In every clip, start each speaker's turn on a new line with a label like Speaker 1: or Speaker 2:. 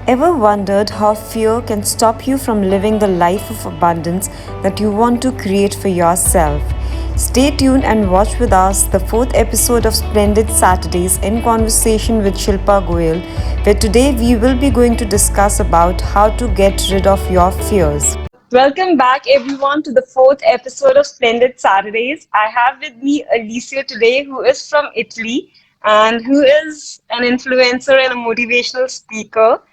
Speaker 1: Ever wondered how fear can stop you from living the life of abundance that you want to create for yourself? Stay tuned and watch with us the fourth episode of Splendid Saturdays in conversation with Shilpaa Goel, where today we will be going to discuss about how to get rid of your fears. Welcome back, everyone, to the fourth episode of Splendid Saturdays. I have with me ALESSIO today, who is from Italy and who is an influencer and a motivational speaker.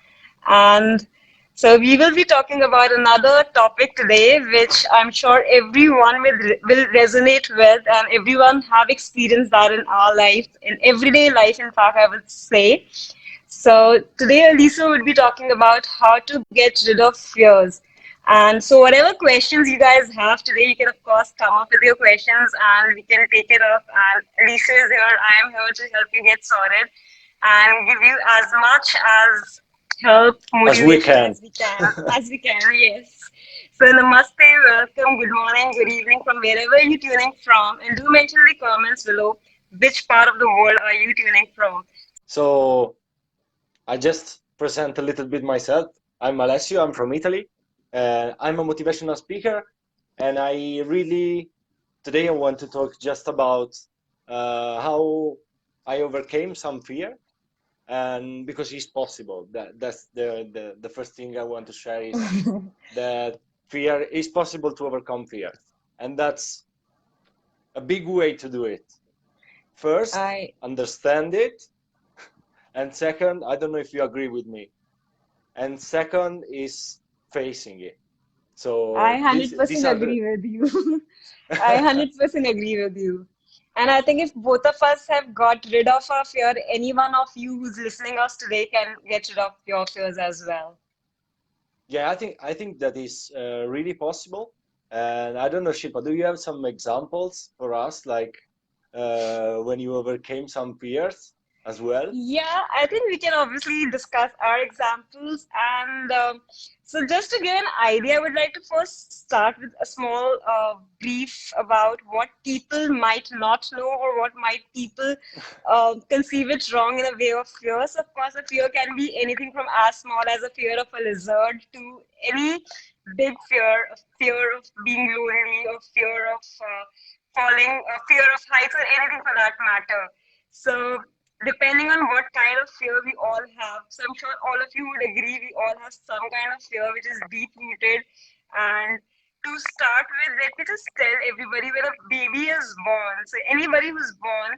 Speaker 1: And so we will be talking about another topic today, which I'm sure everyone will resonate with, and everyone have experienced that in our life, in everyday life, in fact, I would say. So today, Alisa would be talking about how to get rid of fears. And so whatever questions you guys have today, you can of course come up with your questions and we can take it up. And Alisa is here. I am here to help you get sorted and give you as much as help,
Speaker 2: As we
Speaker 1: motivation
Speaker 2: can.
Speaker 1: as we can. As we can, yes. So namaste, welcome, good morning, good evening from wherever you're tuning from. And do mention in the comments below which part of the world are you tuning from.
Speaker 2: So I just present a little bit myself. I'm Alessio, I'm from Italy. I'm a motivational speaker, and today I want to talk just about how I overcame some fear, and because it's possible. That's the first thing I want to share is that fear is possible to overcome fear, and that's a big way to do it. First,
Speaker 1: I
Speaker 2: understand it. And second, I don't know if you agree with me. And second is facing it.
Speaker 1: I
Speaker 2: So these
Speaker 1: 100%
Speaker 2: are the
Speaker 1: agree with you. I 100% agree with you. And I think if both of us have got rid of our fear, any one of you who's listening us today can get rid of your fears as well.
Speaker 2: yeah, I think that is really possible. And I don't know, Shilpa, do you have some examples for us, like when you overcame some fears as well?
Speaker 1: Yeah, I think we can obviously discuss our examples. And so, just to give an idea, I would like to first start with a small brief about what people might not know or what might people conceive it wrong in a way of fear. So, of course, a fear can be anything from as small as a fear of a lizard to any big fear, a fear of being lonely, or fear of falling, or fear of heights, or anything for that matter. So, depending on what kind of fear we all have. So I'm sure all of you would agree we all have some kind of fear which is deep rooted. And to start with, let me just tell everybody when a baby is born. So anybody who's born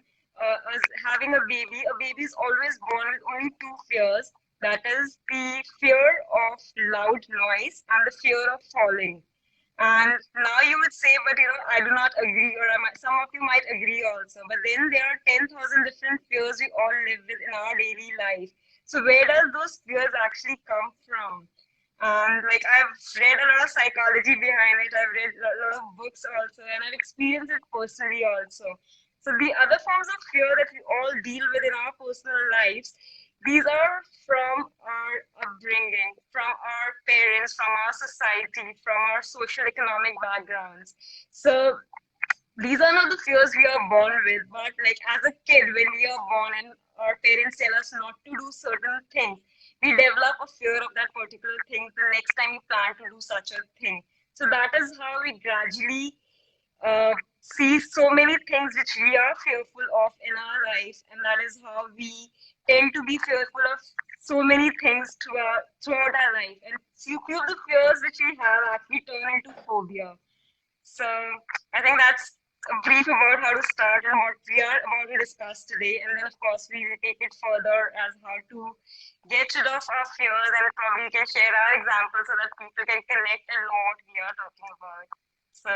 Speaker 1: is having a baby is always born with only two fears. That is the fear of loud noise and the fear of falling. And now you would say, but I do not agree, or some of you might agree also. But then there are 10,000 different fears we all live with in our daily life. So where does those fears actually come from? And like I've read a lot of psychology behind it, I've read a lot of books also, and I've experienced it personally also. So the other forms of fear that we all deal with in our personal lives, these are from our upbringing, from our parents, from our society, from our social economic backgrounds. So these are not the fears we are born with, but like as a kid, when we are born and our parents tell us not to do certain things, we develop a fear of that particular thing the next time we plan to do such a thing. So that is how we gradually see so many things which we are fearful of in our life, and that is how we tend to be fearful of so many things throughout our life. And few of the fears which we have actually turn into phobia. So I think that's a brief about how to start and what we are about to discuss today. And then, of course, we will take it further as how to get rid of our fears, and probably we can share our examples so that people can connect and know what we are talking about. So,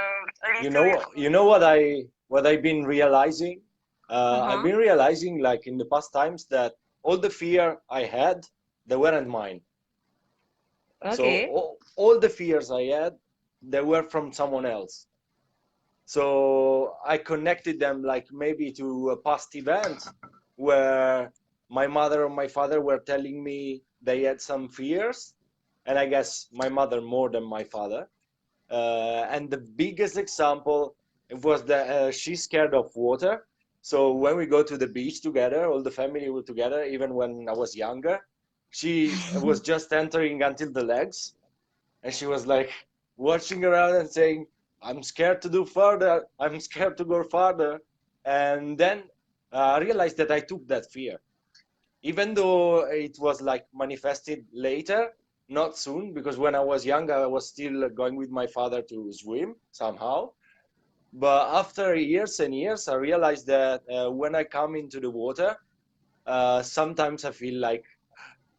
Speaker 2: You
Speaker 1: Alicia,
Speaker 2: know, you know what I've been realizing? I've
Speaker 1: uh-huh.
Speaker 2: been realizing, like in the past times, that all the fear I had, they weren't mine. So
Speaker 1: Okay.
Speaker 2: all the fears I had, they were from someone else. So I connected them like maybe to a past event where my mother or my father were telling me they had some fears, and I guess my mother more than my father. And the biggest example was that she's scared of water. So when we go to the beach together, all the family were together, even when I was younger, She was just entering until the legs, and she was like watching around and saying, I'm scared to do further, I'm scared to go further. And then I realized that I took that fear, even though it was like manifested later, not soon, because when I was young I was still going with my father to swim somehow. But after years and years I realized that when I come into the water, sometimes I feel like,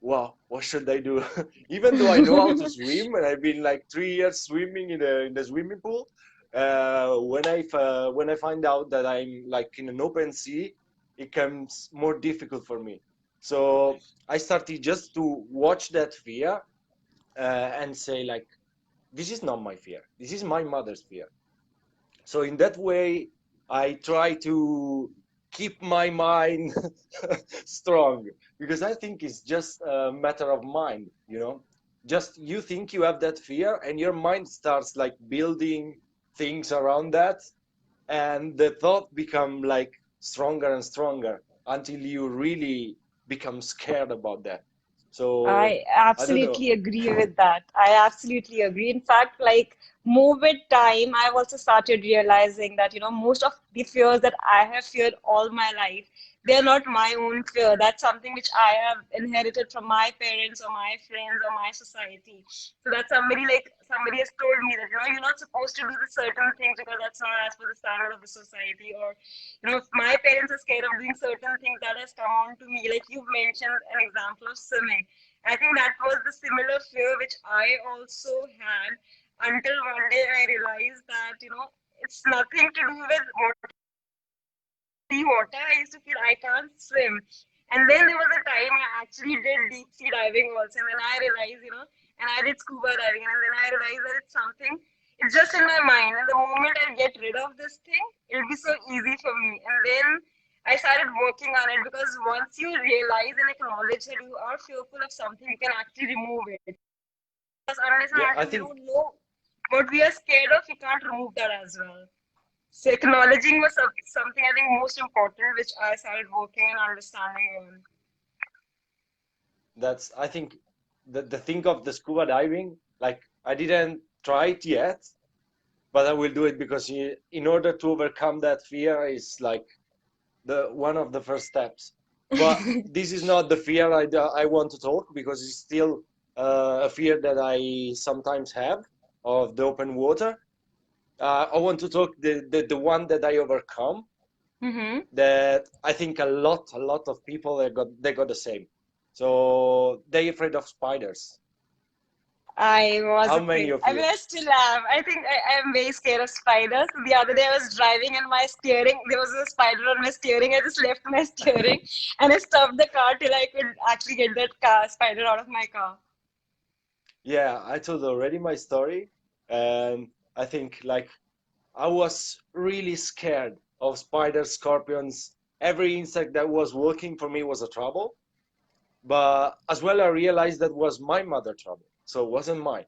Speaker 2: wow, what should I do? Even though I know how to swim and I've been like 3 years swimming in the swimming pool, when I find out that I'm like in an open sea, it becomes more difficult for me. So I started just to watch that fear and say like, this is not my fear. This is my mother's fear. So in that way, I try to keep my mind strong, because I think it's just a matter of mind, you know. Just you think you have that fear, and your mind starts like building things around that, and the thought become like stronger and stronger until you really become scared about that. So
Speaker 1: I
Speaker 2: I don't know.
Speaker 1: absolutely agree with that. I absolutely agree. In fact, like more with time, I've also started realizing that, most of the fears that I have feared all my life, they're not my own fear. That's something which I have inherited from my parents or my friends or my society. So that somebody has told me that, you're not supposed to do the certain things because that's not as per the standard of the society. Or, if my parents are scared of doing certain things, that has come on to me. Like you've mentioned an example of swimming. I think that was the similar fear which I also had until one day I realized that, it's nothing to do with sea water. I used to feel I can't swim. And then there was a time I actually did deep sea diving also. And then I realized, and I did scuba diving. And then I realized that it's something, it's just in my mind. And the moment I get rid of this thing, it'll be so easy for me. And then I started working on it, because once you realize and acknowledge that you are fearful of something, you can actually remove it. Because unless and
Speaker 2: Yeah, I
Speaker 1: until we
Speaker 2: think
Speaker 1: don't know what we are scared of, you can't remove that as well. So acknowledging was something I think most important, which I started working and understanding on.
Speaker 2: that's I think the thing of the scuba diving, like I didn't try it yet, but I will do it, because in order to overcome that fear is like the one of the first steps. But this is not the fear I want to talk, because it's still a fear that I sometimes have of the open water. I want to talk the one that I overcome,
Speaker 1: Mm-hmm.
Speaker 2: that I think a lot of people they got the same. So they afraid of spiders.
Speaker 1: I was
Speaker 2: How many
Speaker 1: afraid.
Speaker 2: of
Speaker 1: I mean,
Speaker 2: you?
Speaker 1: I still am. I think I am very scared of spiders. The other day I was driving and my steering, there was a spider on my steering. I just left my steering and I stopped the car till I could actually get that spider out of my car.
Speaker 2: Yeah, I told already my story, and I think like I was really scared of spiders, scorpions. Every insect that was walking for me was a trouble. But as well, I realized that was my mother trouble, so it wasn't mine.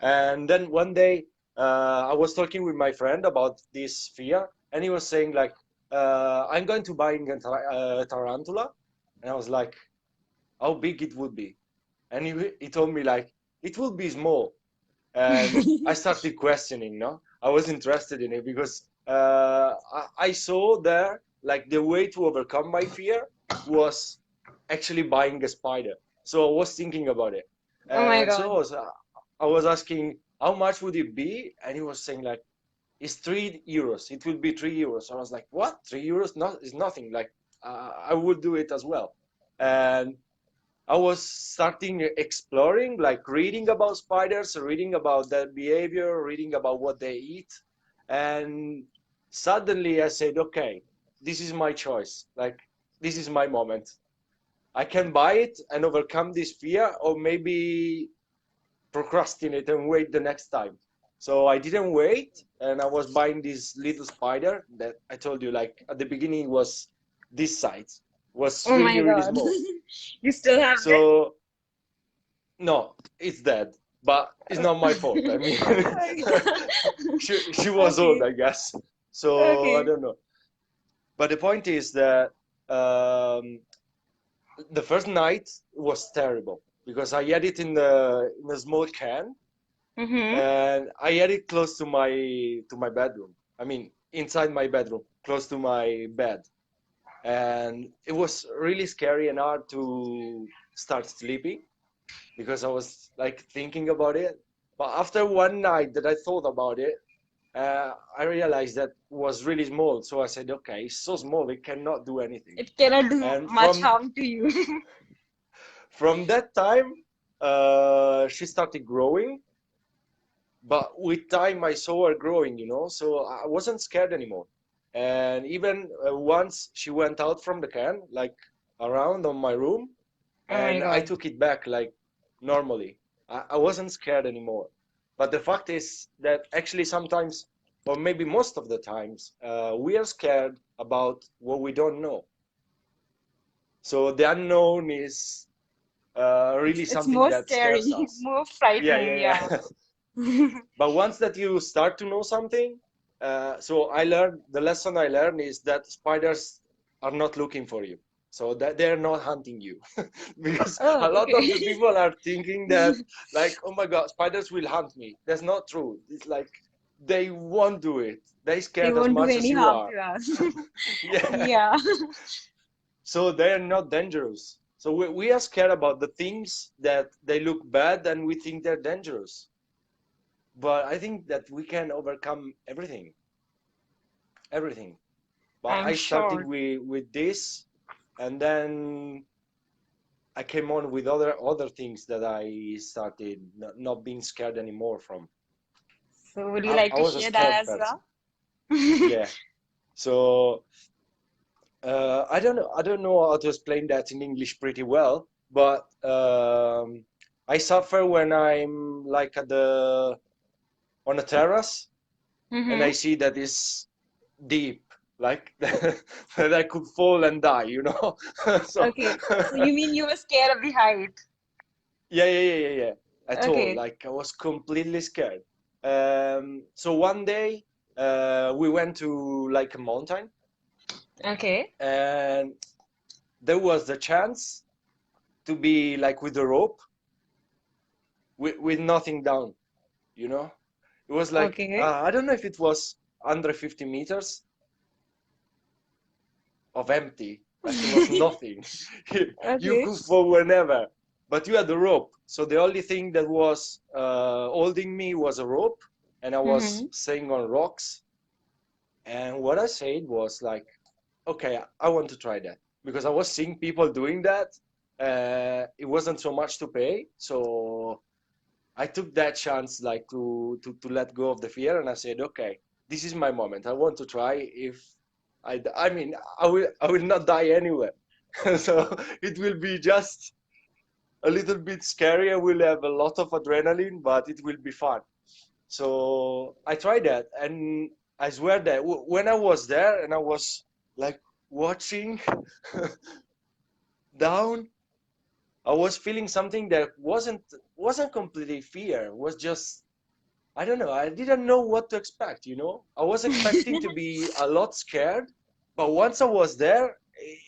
Speaker 2: And then one day, I was talking with my friend about this fear, and he was saying like, "I'm going to buy a tarantula," and I was like, "How big it would be?" And he told me like, "It will be small." And I started questioning. No, I was interested in it, because I saw there like the way to overcome my fear was actually buying a spider. So I was thinking about it,
Speaker 1: Oh my
Speaker 2: and so
Speaker 1: God.
Speaker 2: I was asking how much would it be, and he was saying like it's 3 euros. It will be 3 euros. I was like, what? 3 euros? No, it's nothing. Like I would do it as well, and I was starting exploring, like reading about spiders, reading about their behavior, reading about what they eat. And suddenly I said, okay, this is my choice. Like, this is my moment. I can buy it and overcome this fear, or maybe procrastinate and wait the next time. So I didn't wait, and I was buying this little spider that I told you, like at the beginning was this size, was
Speaker 1: Oh
Speaker 2: really,
Speaker 1: my
Speaker 2: really
Speaker 1: God.
Speaker 2: small.
Speaker 1: You still have it?
Speaker 2: So no, it's dead, but it's not my fault. I mean, she was old,
Speaker 1: Okay.
Speaker 2: I guess. So I
Speaker 1: Okay.
Speaker 2: don't know. But the point is that um, the first night was terrible because I had it in a small can,
Speaker 1: Mm-hmm.
Speaker 2: and I had it close to my bedroom. I mean, inside my bedroom, close to my bed, and it was really scary and hard to start sleeping because I was like thinking about it. But after one night that I thought about it, I realized that was really small. So I said, okay, it's so small, it cannot do anything.
Speaker 1: It cannot do
Speaker 2: And
Speaker 1: much harm to you.
Speaker 2: from that time, she started growing. But with time, I saw her growing, so I wasn't scared anymore. And even once she went out from the can, like around on my room,
Speaker 1: Oh my
Speaker 2: and I
Speaker 1: God.
Speaker 2: took it back like normally. I wasn't scared anymore. But the fact is that actually sometimes, or maybe most of the times, we are scared about what we don't know. So the unknown is really
Speaker 1: It's
Speaker 2: something
Speaker 1: more
Speaker 2: that scares
Speaker 1: scary,
Speaker 2: us.
Speaker 1: more
Speaker 2: Yeah,
Speaker 1: frightening,
Speaker 2: yeah,
Speaker 1: yeah.
Speaker 2: yeah. But once that you start to know something, so I learned the lesson I learned is that spiders are not looking for you. So that they're not hunting you. Because a
Speaker 1: Oh,
Speaker 2: lot of the
Speaker 1: okay.
Speaker 2: people are thinking that like, oh my God, spiders will hunt me. That's not true. It's like they won't do it. They
Speaker 1: They
Speaker 2: scared as
Speaker 1: won't do
Speaker 2: much as
Speaker 1: any
Speaker 2: you
Speaker 1: harm
Speaker 2: are.
Speaker 1: to us.
Speaker 2: Yeah.
Speaker 1: Yeah.
Speaker 2: So they're not dangerous. So we are scared about the things that they look bad and we think they're dangerous. But I think that we can overcome everything. But
Speaker 1: I'm
Speaker 2: I started
Speaker 1: sure.
Speaker 2: with this, and then I came on with other things that I started not being scared anymore from.
Speaker 1: So would you
Speaker 2: I,
Speaker 1: like
Speaker 2: I
Speaker 1: to
Speaker 2: was a
Speaker 1: share that
Speaker 2: scared
Speaker 1: as
Speaker 2: person.
Speaker 1: well?
Speaker 2: Yeah. So I don't know how to explain that in English pretty well, but I suffer when I'm like on a terrace and I
Speaker 1: Mm-hmm.
Speaker 2: see that it's deep, like that I could fall and die. So
Speaker 1: Okay. So you mean you were scared of the height?
Speaker 2: yeah, yeah, yeah, yeah, yeah. At all,
Speaker 1: Okay.
Speaker 2: like I was completely scared. So one day, we went to like a mountain,
Speaker 1: Okay.
Speaker 2: and there was the chance to be like with the rope, with nothing down. You know, it was like
Speaker 1: Okay.
Speaker 2: I don't know if it was under 50 meters of empty, like it was nothing. You
Speaker 1: Okay.
Speaker 2: could fall whenever, but you had the rope. So the only thing that was holding me was a rope, and I was
Speaker 1: Mm-hmm.
Speaker 2: staying on rocks. And what I said was like, okay, I want to try that because I was seeing people doing that. It wasn't so much to pay, so I took that chance, like to let go of the fear, and I said, okay, this is my moment. I want to try. If I mean, I will not die anywhere, so it will be just a little bit scary. I will have a lot of adrenaline, but it will be fun. So I tried that, and I swear that when I was there and I was like watching down, I was feeling something that wasn't completely fear. It was just I don't know. I didn't know what to expect. I was expecting to be a lot scared, but once I was there,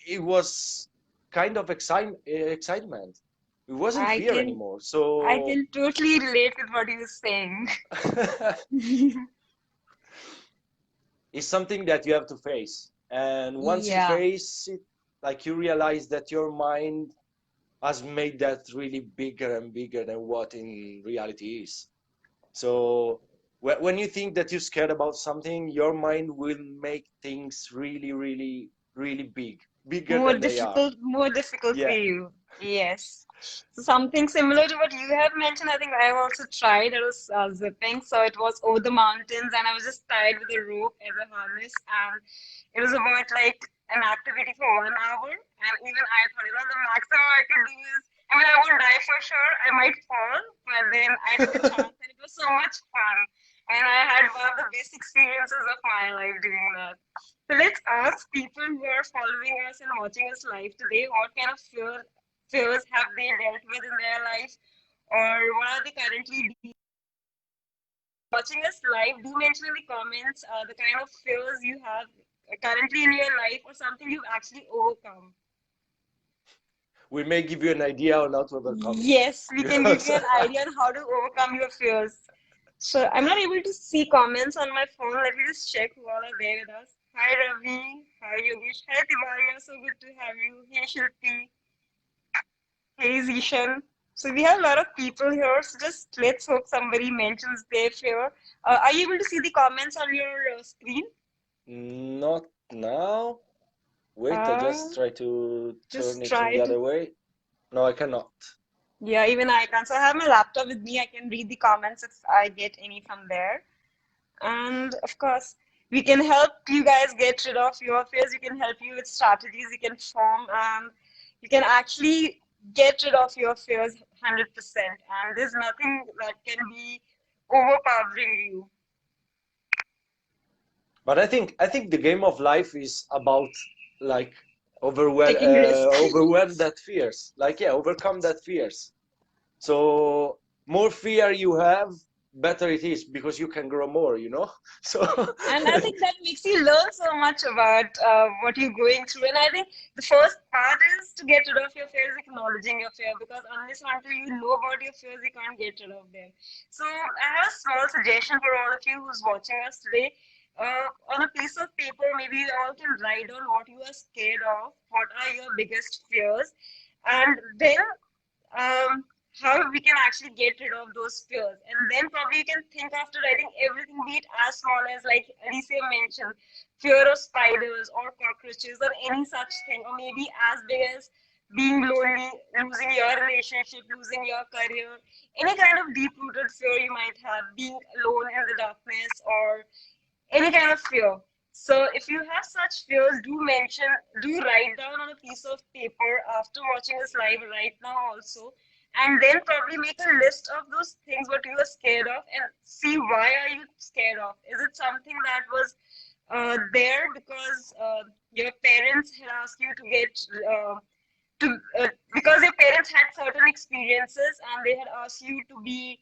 Speaker 2: it was kind of excitement. It wasn't
Speaker 1: I
Speaker 2: fear
Speaker 1: can
Speaker 2: anymore.
Speaker 1: I
Speaker 2: So
Speaker 1: can totally relate with what you're saying.
Speaker 2: it's something that you have to face. And once you
Speaker 1: Yeah.
Speaker 2: face it, like you realize that your mind has made that really bigger and bigger than what in reality is. So when you think that you're scared about something, your mind will make things really, really, really big, bigger than they are.
Speaker 1: More difficult for
Speaker 2: Yeah.
Speaker 1: you. Yes. So something similar to what you have mentioned, I think I have also tried. I was zipping, so it was over the mountains, and I was just tied with a rope as a harness, and it was about like an activity for 1 hour, and even I thought, the maximum I could do is, I mean, I won't die for sure. I might fall, but then I took a chance, and it was so much fun, and I had one of the best experiences of my life doing that. So let's ask people who are following us and watching us live today, what kind of fears have they dealt with in their life, or what are they currently watching us live? Do mention in the comments the kind of fears you have currently in your life, or something you've actually overcome.
Speaker 2: we may give you an idea on how to overcome it.
Speaker 1: Yes, we can give you an idea on how to overcome your fears. So I'm not able to see comments on my phone. Let me just check who all are there with us. Hi Ravi. Hi Yogesh. Hi Tivaria. So good to have you. Hey Shilpaa. Hey Zishan. So we have a lot of people here. So just let's hope somebody mentions their fear. Are you able to see the comments on your screen?
Speaker 2: Not now. Wait, I
Speaker 1: Uh,
Speaker 2: just try to turn
Speaker 1: just
Speaker 2: it in
Speaker 1: try
Speaker 2: the
Speaker 1: to.
Speaker 2: other way. No, I cannot.
Speaker 1: Yeah, even I can. So I have my laptop with me. I can read the comments if I get any from there. And of course, we can help you guys get rid of your fears. We can help you with strategies you can form, and you can actually get rid of your fears 100%. And there's nothing that can be overpowering you.
Speaker 2: But I think the game of life is about like
Speaker 1: Taking risk.
Speaker 2: overwhelm that fears. Like yeah, overcome that fears. So more fear you have, better it is because you can grow more, you know? So
Speaker 1: And I think that makes you learn so much about what you're going through. And I think the first part is to get rid of your fears, acknowledging your fear, because unless or until you know about your fears, you can't get rid of them. So I have a small suggestion for all of you who's watching us today. On a piece of paper, maybe you all can write down what you are scared of, what are your biggest fears, and then um, how we can actually get rid of those fears. And then probably you can think after writing everything, be it as small as, like Alicia mentioned, fear of spiders or cockroaches or any such thing, or maybe as big as being lonely, losing your relationship, losing your career, any kind of deep rooted fear you might have, being alone in the darkness, or any kind of fear. So if you have such fears, do write down on a piece of paper after watching this live right now also, and then probably make a list of those things what you are scared of and see why are you scared of. Is it something that was there because your parents had asked you to get to because your parents had certain experiences and they had asked you to be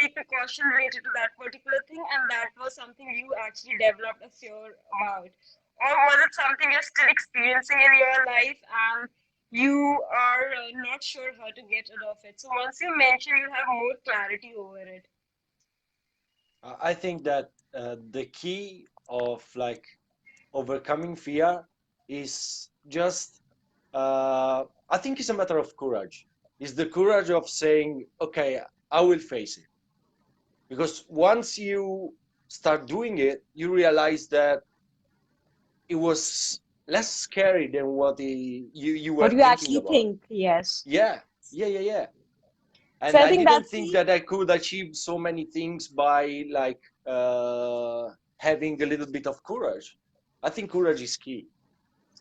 Speaker 1: take precaution related to that particular thing, and that was something you actually developed a fear about? Or was it something you're still experiencing in your life and you are not sure how to get rid of it? So once you mention, you'll have more clarity over it.
Speaker 2: I think that the key of like overcoming fear is just I think it's a matter of courage. It's the courage of saying, okay, I will face it. Because once you start doing it, you realize that it was less scary than what you were
Speaker 1: What you
Speaker 2: thinking
Speaker 1: actually
Speaker 2: about.
Speaker 1: think, yes.
Speaker 2: Yeah, yeah.
Speaker 1: So
Speaker 2: And
Speaker 1: I
Speaker 2: I
Speaker 1: think
Speaker 2: didn't
Speaker 1: that's
Speaker 2: think
Speaker 1: the
Speaker 2: that I could achieve so many things by like having a little bit of courage. I think courage is key.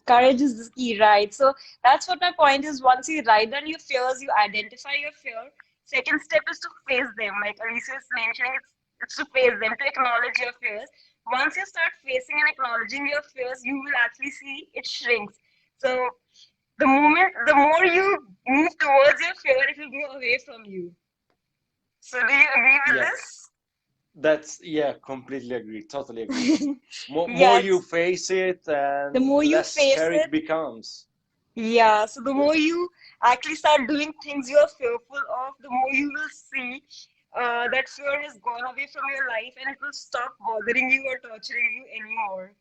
Speaker 1: courage is the key, right? So that's what my point is. Once you write down your fears, you identify your fear. Second step is to face them. Like Alicia is mentioning, it's to face them, to acknowledge your fears. Once you start facing and acknowledging your fears, you will actually see it shrinks. So the more you move towards your fear, it will go away from you. So do you agree with
Speaker 2: Yeah,
Speaker 1: this?
Speaker 2: that's yeah, completely agree, totally agree. More you
Speaker 1: Yes.
Speaker 2: face it,
Speaker 1: The
Speaker 2: and
Speaker 1: more you
Speaker 2: less
Speaker 1: face
Speaker 2: scary
Speaker 1: it,
Speaker 2: it becomes.
Speaker 1: yeah, so the more you actually start doing things you're fearful of, the more you will see that fear has gone away from your life and it will stop bothering you or torturing you anymore.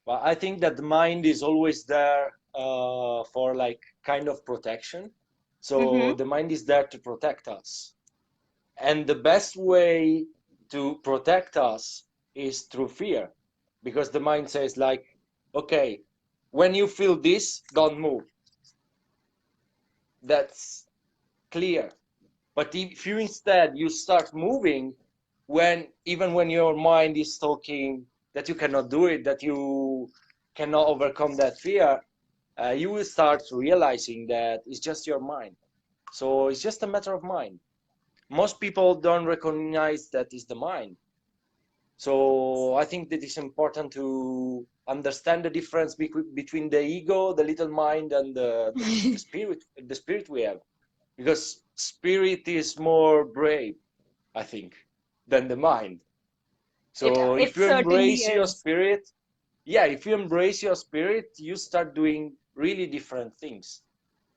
Speaker 2: But I think that the mind is always there for like kind of protection. So
Speaker 1: Mm-hmm.
Speaker 2: the mind is there to protect us. And the best way to protect us is through fear. Because the mind says like, okay, when you feel this, don't move. That's clear. But if you instead you start moving when even when your mind is talking that you cannot do it, that you cannot overcome that fear, you will start realizing that it's just your mind. So it's just a matter of mind. Most people don't recognize that it's the mind. So I think that it's important to understand the difference between the ego, the little mind, and the spirit we have. Because spirit is more brave, I think, than the mind. So
Speaker 1: It
Speaker 2: if you
Speaker 1: certainly
Speaker 2: embrace your
Speaker 1: is.
Speaker 2: spirit, yeah, if you embrace your spirit, you start doing really different things.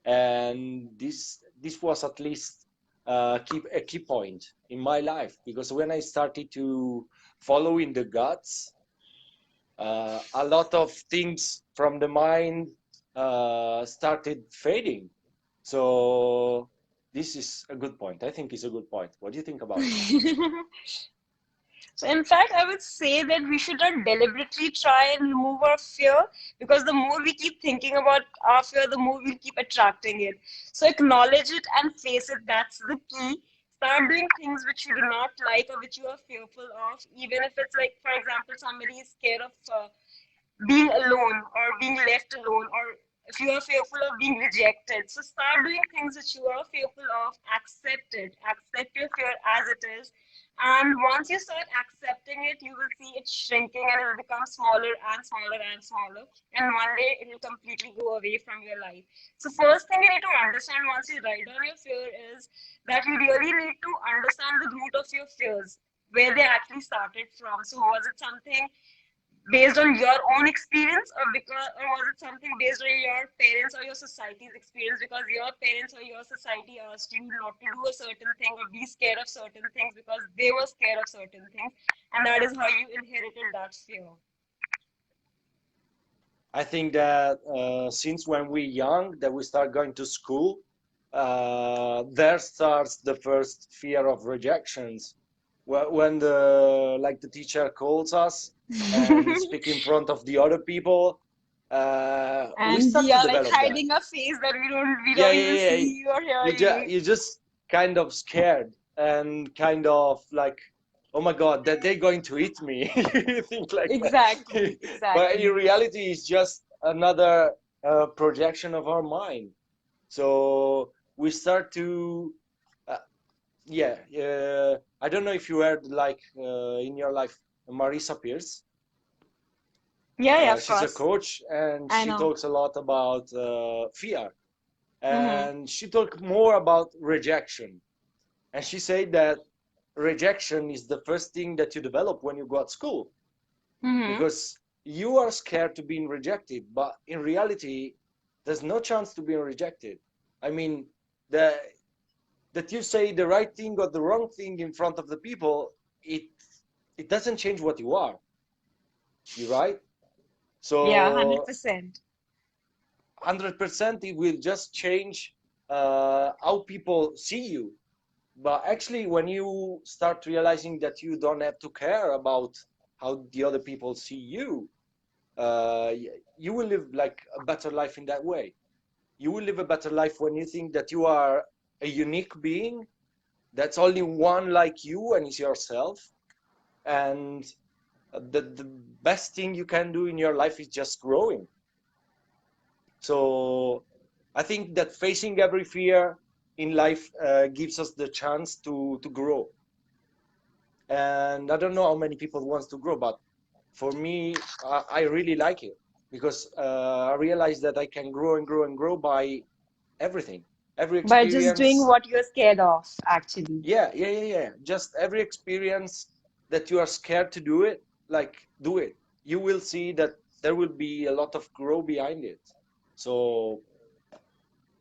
Speaker 2: And this was at least a key point in my life, because when I started to follow in the guts, a lot of things from the mind started fading. So this is a good point. I think it's a good point. What do you think about it?
Speaker 1: So in fact, I would say that we should not deliberately try and remove our fear, because the more we keep thinking about our fear, the more we'll keep attracting it. So acknowledge it and face it. That's the key. Start doing things which you do not like or which you are fearful of, even if it's like, for example, somebody is scared of being alone or being left alone, or if you are fearful of being rejected. So start doing things that you are fearful of, accept it, accept your fear as it is. And once you start accepting it, you will see it shrinking and it will become smaller and smaller and smaller. And one day it will completely go away from your life. So first thing you need to understand once you write down your fear is that you really need to understand the root of your fears, where they actually started from. So was it something based on your own experience, or because, or was it something based on your parents or your society's experience, because your parents or your society asked you not to do a certain thing or be scared of certain things because they were scared of certain things, and that is how you inherited that fear.
Speaker 2: I think that since when we're young, that we start going to school, there starts the first fear of rejections. When the teacher calls us and speak in front of the other people, we
Speaker 1: And
Speaker 2: start
Speaker 1: we
Speaker 2: to
Speaker 1: are like
Speaker 2: develop that.
Speaker 1: hiding a face that we
Speaker 2: Yeah,
Speaker 1: don't
Speaker 2: yeah,
Speaker 1: even
Speaker 2: yeah.
Speaker 1: see you or hear you.
Speaker 2: You just kind of scared and kind of like, oh my God, that they're going to eat me. You think like that.
Speaker 1: Exactly,
Speaker 2: But in
Speaker 1: exactly.
Speaker 2: reality, it's just another projection of our mind. So we start to, uh, yeah, I don't know if you heard like in your life, Marisa Pierce.
Speaker 1: Yeah, yeah, of
Speaker 2: She's a
Speaker 1: course.
Speaker 2: coach and
Speaker 1: I
Speaker 2: she
Speaker 1: know.
Speaker 2: talks a lot about fear.
Speaker 1: Mm-hmm.
Speaker 2: And she talked more about rejection. And she said that rejection is the first thing that you develop when you go at school,
Speaker 1: Mm-hmm.
Speaker 2: because you are scared to being rejected, but in reality, there's no chance to being rejected. I mean, the that you say the right thing or the wrong thing in front of the people, it it doesn't change what you are. You right?
Speaker 1: Yeah,
Speaker 2: So
Speaker 1: 100%.
Speaker 2: 100% it will just change how people see you. But actually, when you start realizing that you don't have to care about how the other people see you, you will live like a better life in that way. You will live a better life when you think that you are a unique being, that's only one like you and is yourself. And the best thing you can do in your life is just growing. So I think that facing every fear in life gives us the chance to grow. And I don't know how many people wants to grow, but for me, I really like it, because I realize that I can grow and grow and grow by everything, every
Speaker 1: By just doing
Speaker 2: experience.
Speaker 1: what you're scared of, actually.
Speaker 2: Yeah, yeah, yeah, yeah. Just every experience that you are scared to do it, like do it. You will see that there will be a lot of grow behind it. So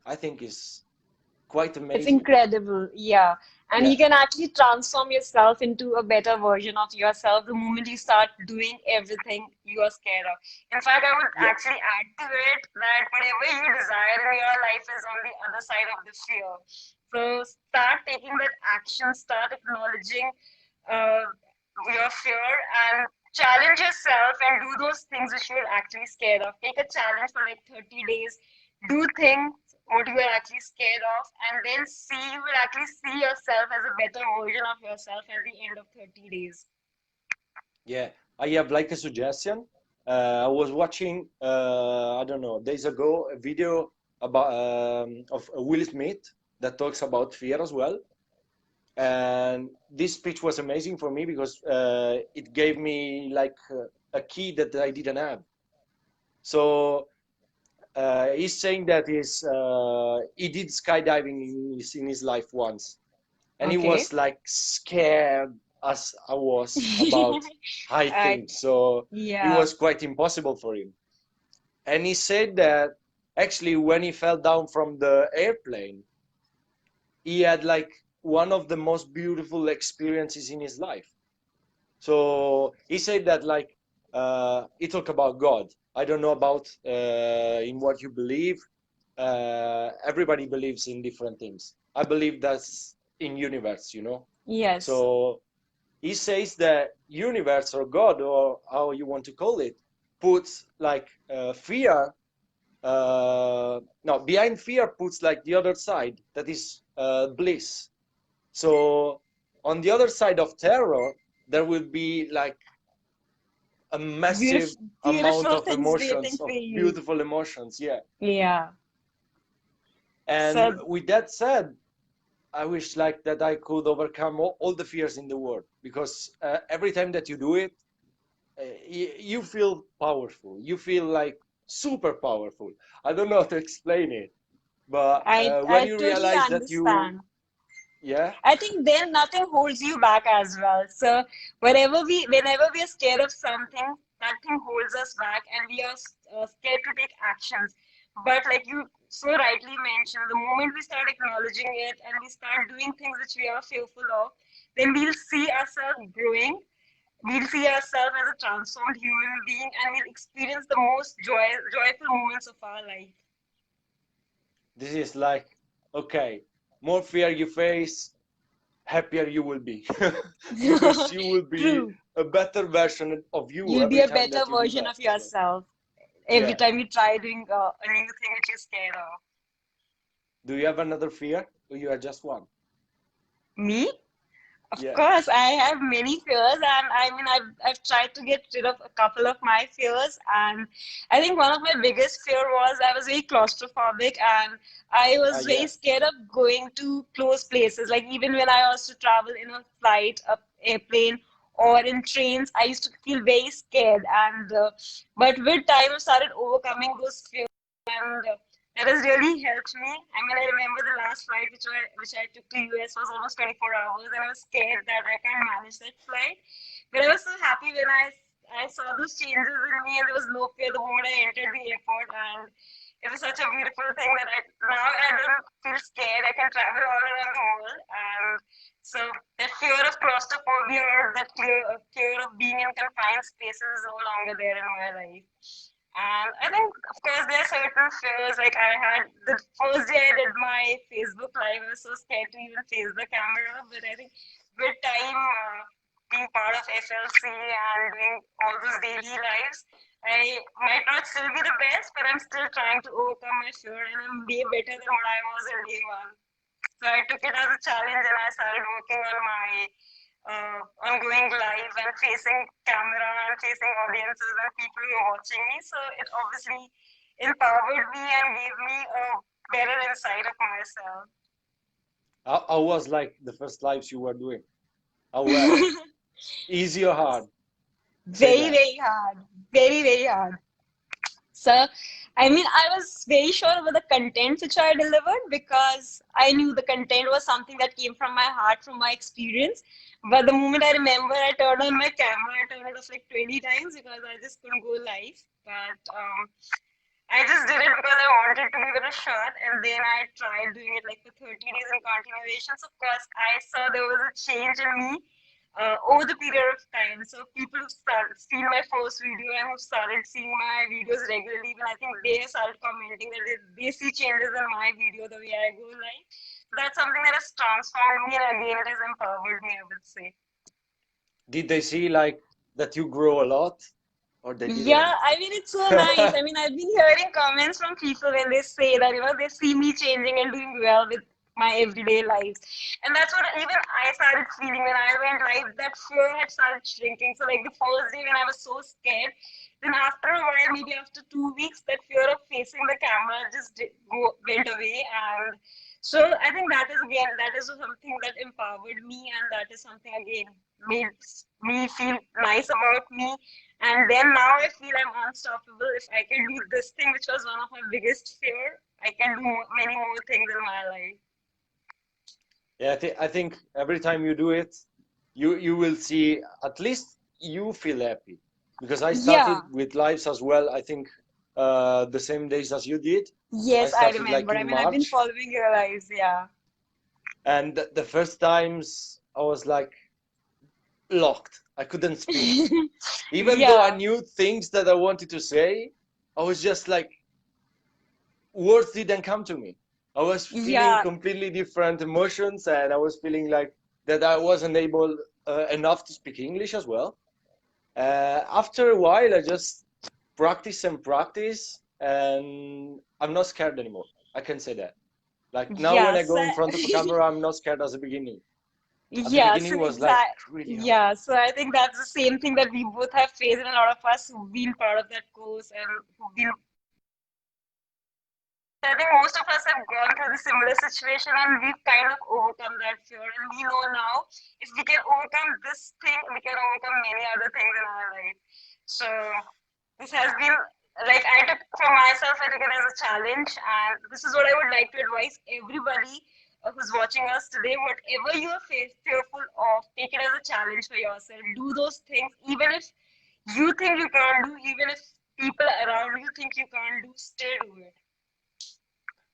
Speaker 2: I think it's quite
Speaker 1: It's
Speaker 2: amazing.
Speaker 1: incredible, yeah. And
Speaker 2: Yeah,
Speaker 1: you can actually transform yourself into a better version of yourself the moment you start doing everything you are scared of. In fact, I would
Speaker 2: yeah,
Speaker 1: actually add to it that whatever you desire in your life is on the other side of the fear. So start taking that action, start acknowledging uh, your fear, and challenge yourself and do those things which you're actually scared of. Take a challenge for like 30 days, do things what you are actually scared of, and then see, you will actually see yourself as a better version of yourself at the end of 30 days.
Speaker 2: yeah. I have like a suggestion. I was watching, I don't know, days ago, a video about of Will Smith that talks about fear as well. And this speech was amazing for me because it gave me like a key that I didn't have. So he's saying that he did skydiving in his life once, and he
Speaker 1: Okay.
Speaker 2: was like scared as I was about high
Speaker 1: uh,
Speaker 2: things. So it
Speaker 1: yeah.
Speaker 2: was quite impossible for him. And he said that actually, when he fell down from the airplane, he had like one of the most beautiful experiences in his life. So he said that like he talked about God. I don't know about in what you believe. Everybody believes in different things. I believe that's in universe, you know.
Speaker 1: Yes.
Speaker 2: So he says that universe or God or how you want to call it puts like fear. No, behind fear puts like the other side that is bliss. So on the other side of terror, there will be like a massive amount
Speaker 1: Beautiful
Speaker 2: of
Speaker 1: things waiting
Speaker 2: emotions,
Speaker 1: for
Speaker 2: of
Speaker 1: you.
Speaker 2: beautiful emotions. Yeah.
Speaker 1: Yeah.
Speaker 2: And
Speaker 1: So
Speaker 2: with that said, I wish like that I could overcome all the fears in the world, because every time that you do it, you feel powerful. You feel like super powerful. I don't know how to explain it, but when
Speaker 1: I
Speaker 2: you
Speaker 1: totally
Speaker 2: realize that you,
Speaker 1: understand.
Speaker 2: yeah,
Speaker 1: I think then nothing holds you back as well. So whenever we are scared of something, nothing holds us back, and we are scared to take actions. But like you so rightly mentioned, the moment we start acknowledging it and we start doing things which we are fearful of, then we'll see ourselves growing. We'll see ourselves as a transformed human being, and we'll experience the most joyful moments of our life.
Speaker 2: this is like, okay, more fear you face, happier you will be, because you will be
Speaker 1: True.
Speaker 2: a better version of you
Speaker 1: You'll be
Speaker 2: every
Speaker 1: a
Speaker 2: time
Speaker 1: better
Speaker 2: that you do
Speaker 1: version
Speaker 2: that.
Speaker 1: of
Speaker 2: So
Speaker 1: yourself every
Speaker 2: yeah.
Speaker 1: time you try doing a new thing which you're scared of.
Speaker 2: Do you have another fear, or you are just one?
Speaker 1: Me? Of
Speaker 2: Yeah.
Speaker 1: course, I have many fears, and I mean, I've tried to get rid of a couple of my fears, and I think one of my biggest fear was I was very claustrophobic, and I was very
Speaker 2: Yeah.
Speaker 1: scared of going to close places. Like even when I was to travel in a flight, a airplane, or in trains, I used to feel very scared. And but with time, I started overcoming those fears, and that has really helped me. I mean, I remember the last flight which I took to US was almost 24 hours, and I was scared that I can't manage that flight. But I was so happy when I saw those changes in me, and there was no fear the moment I entered the airport, and it was such a beautiful thing that now I don't feel scared. I can travel all around the world, and so that fear of claustrophobia or that fear of being in confined spaces is no longer there in my life. And I think, of course, there are certain fears. Like I had the first day I did my Facebook Live, I was so scared to even face the camera. But I think with time, being part of FLC and doing all those daily lives, I might not still be the best, but I'm still trying to overcome my fear, and I'm way better than what I was in day one. So I took it as a challenge, and I started working on my ongoing live and facing camera and facing audiences and people who are watching me. So it obviously empowered me and gave me a better insight of myself.
Speaker 2: How was like the first lives you were doing? How were? Easy or hard? Say
Speaker 1: Very,
Speaker 2: that.
Speaker 1: very hard. Very, very hard. So, I mean, I was very sure about the content which I delivered because I knew the content was something that came from my heart, from my experience. But the moment I remember, I turned on my camera, I turned it off like 20 times because I just couldn't go live. But I just did it because I wanted to give it a shot, and then I tried doing it like for 30 days in continuation. So, of course, I saw there was a change in me over the period of time. So people who started seen my first video and who started seeing my videos regularly, when I think they started commenting that they see changes in my video the way I go live. So that's something that has transformed me, and again, it has empowered me, I would say.
Speaker 2: Did they see like that you grow a lot, or they
Speaker 1: Yeah,
Speaker 2: didn't?
Speaker 1: I mean, it's so nice. I mean, I've been hearing comments from people when they say that, they see me changing and doing well with my everyday lives. And that's what even I started feeling when I went live, that fear had started shrinking. So, like the first day when I was so scared, then after a while, maybe after 2 weeks, that fear of facing the camera just went away. And so I think that is again, that is something that empowered me, and that is something again made me feel nice about me. And then now I feel I'm unstoppable. If I can do this thing, which was one of my biggest fear, I can do many more things in my life.
Speaker 2: Yeah, I think every time you do it, you will see at least you feel happy, because I started
Speaker 1: Yeah.
Speaker 2: with lives as well. I think the same days as you did, I
Speaker 1: Yes, I
Speaker 2: started like
Speaker 1: remember. I
Speaker 2: in
Speaker 1: mean, I've been
Speaker 2: March,
Speaker 1: following your lives. Yeah.
Speaker 2: and the first times I was like locked. I couldn't speak. Even though I
Speaker 1: Yeah.
Speaker 2: knew things that I wanted to say, I was just like, words didn't come to me. I was feeling
Speaker 1: Yeah.
Speaker 2: completely different emotions, and I was feeling like that I wasn't able enough to speak English as well. After a while, I just practice and practice, and I'm not scared anymore. I can say that. Like now, when
Speaker 1: Yeah.
Speaker 2: I
Speaker 1: So,
Speaker 2: go in front of a camera, I'm not scared as the beginning. At the
Speaker 1: yeah. So
Speaker 2: beginning, was like
Speaker 1: exact.
Speaker 2: really hard.
Speaker 1: Yeah. So I think that's the same thing that we both have faced, and a lot of us who've been part of that course and who've been. I think most of us have gone through the similar situation, and we've kind of overcome that fear. And we know now if we can overcome this thing, we can overcome many other things in our life. So this has been like I took for myself, I took it as a challenge, and this is what I would like to advise everybody who's watching us today. Whatever you are fearful of, take it as a challenge for yourself. Do those things, even if you think you can't do, even if people around you think you can't do, still do it.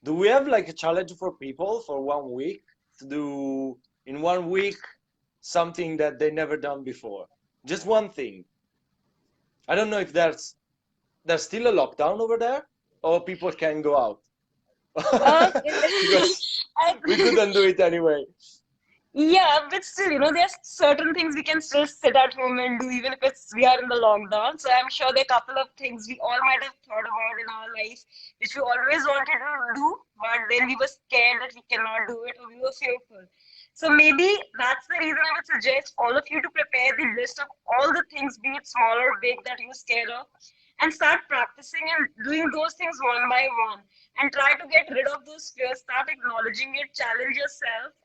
Speaker 2: Do we have like a challenge for people for 1 week to do in 1 week something that they never done before? Just one thing. I don't know if there's still a lockdown over there or people can go out
Speaker 1: Uh,
Speaker 2: because we
Speaker 1: I,
Speaker 2: couldn't do it anyway.
Speaker 1: Yeah, but still, there's certain things we can still sit at home and do, even if we are in the lockdown. So I'm sure there are a couple of things we all might have thought about in our life, which we always wanted to do, but then we were scared that we cannot do it or we were fearful. So maybe that's the reason I would suggest all of you to prepare the list of all the things, be it small or big, that you're scared of, and start practicing and doing those things one by one, and try to get rid of those fears. Start acknowledging it, challenge yourself,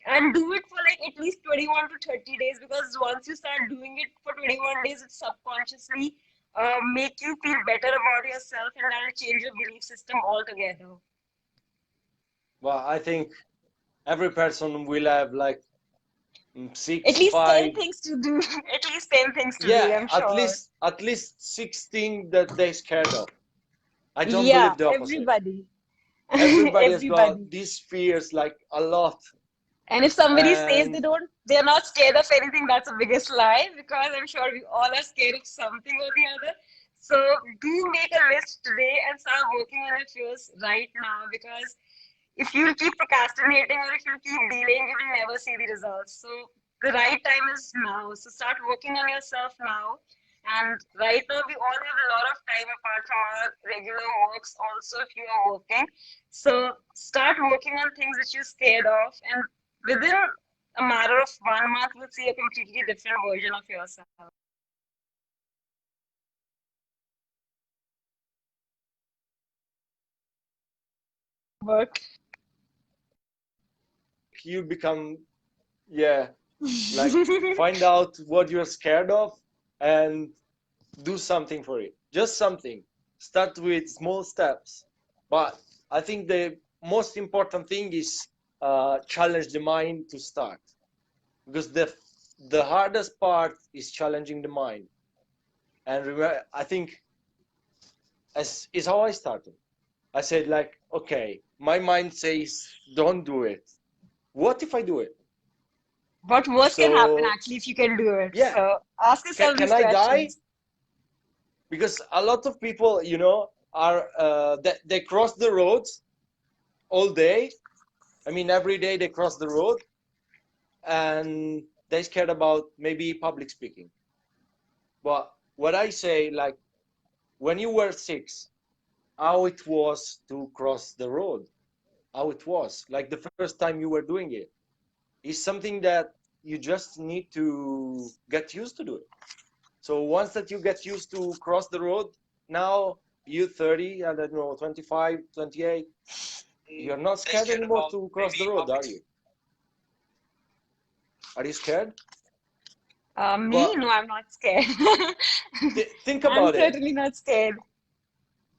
Speaker 1: and do it for like at least 21 to 30 days, because once you start doing it for 21 days, it subconsciously make you feel better about yourself, and that'll change your belief system altogether.
Speaker 2: Well, I think every person will have like
Speaker 1: At
Speaker 2: six,
Speaker 1: least 10
Speaker 2: five,
Speaker 1: things to do. At least 10 things to do,
Speaker 2: yeah,
Speaker 1: I'm sure.
Speaker 2: at least 16 that they scared of. I don't
Speaker 1: Yeah,
Speaker 2: believe the opposite.
Speaker 1: everybody.
Speaker 2: Everybody has got
Speaker 1: Everybody.
Speaker 2: these fears like a lot,
Speaker 1: And if somebody says
Speaker 2: and
Speaker 1: they're not scared of anything, that's the biggest lie, because I'm sure we all are scared of something or the other. So do make a list today and start working on your fears right now, because if you keep procrastinating or if you keep delaying, you will never see the results. So the right time is now. So start working on yourself now. And right now, we all have a lot of time apart from our regular works, also, if you are working. So start working on things that you're scared of. And within a matter of 1 month, you'll see a completely different version of yourself. Work.
Speaker 2: you become, yeah, like find out what you're scared of and do something for it. Just something. Start with small steps. But I think the most important thing is challenge the mind to start, because the hardest part is challenging the mind. And remember, I think as is how I started. I said like, okay, my mind says don't do it. What if I do it?
Speaker 1: What worse can happen
Speaker 2: So
Speaker 1: actually if you can do it?
Speaker 2: yeah,
Speaker 1: So ask yourself
Speaker 2: can
Speaker 1: these
Speaker 2: I die?
Speaker 1: questions.
Speaker 2: Because a lot of people, are they cross the roads all day. I mean, every day they cross the road, and they scared about maybe public speaking. But what I say, like, when you were 6, how it was to cross the road, how it was, like the first time you were doing it, is something that you just need to get used to do it. So once that you get used to cross the road, now you 30, I don't know, 25, 28, you're not scared anymore to cross the road, are you? Are you scared?
Speaker 1: Me?
Speaker 2: But
Speaker 1: No, I'm not scared.
Speaker 2: think
Speaker 1: I'm
Speaker 2: about it.
Speaker 1: certainly not scared.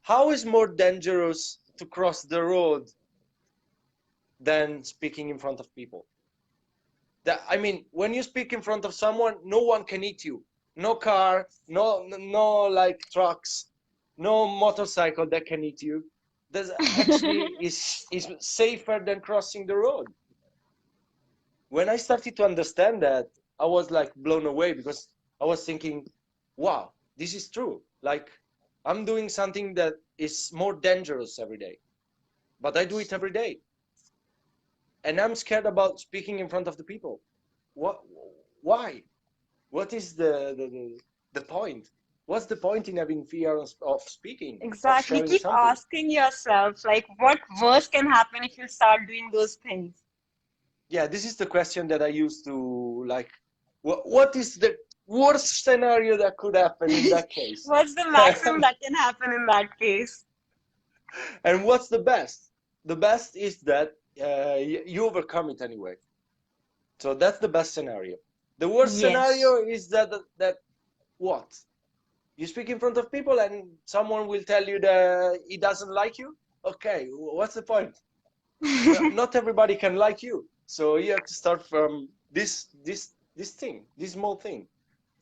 Speaker 2: How is more dangerous to cross the road than speaking in front of people? I mean, when you speak in front of someone, no one can eat you. No car, no like trucks, no motorcycle that can eat you. That actually is safer than crossing the road. When I started to understand that, I was like blown away, because I was thinking, wow, this is true. Like, I'm doing something that is more dangerous every day, but I do it every day. And I'm scared about speaking in front of the people. What? Why? What is the point? What's the point in having fear of speaking, of
Speaker 1: Exactly.
Speaker 2: sharing
Speaker 1: Keep
Speaker 2: something?
Speaker 1: asking yourself, like, what worse can happen if you start doing those things?
Speaker 2: Yeah, this is the question that I used to like. What is the worst scenario that could happen in that case?
Speaker 1: What's the maximum that can happen in that case?
Speaker 2: And what's the best? The best is that you overcome it anyway. So that's the best scenario. The worst
Speaker 1: Yes.
Speaker 2: scenario is that what? You speak in front of people and someone will tell you that he doesn't like you. Okay, what's the point? Not everybody can like you, so you have to start from this thing, this small thing,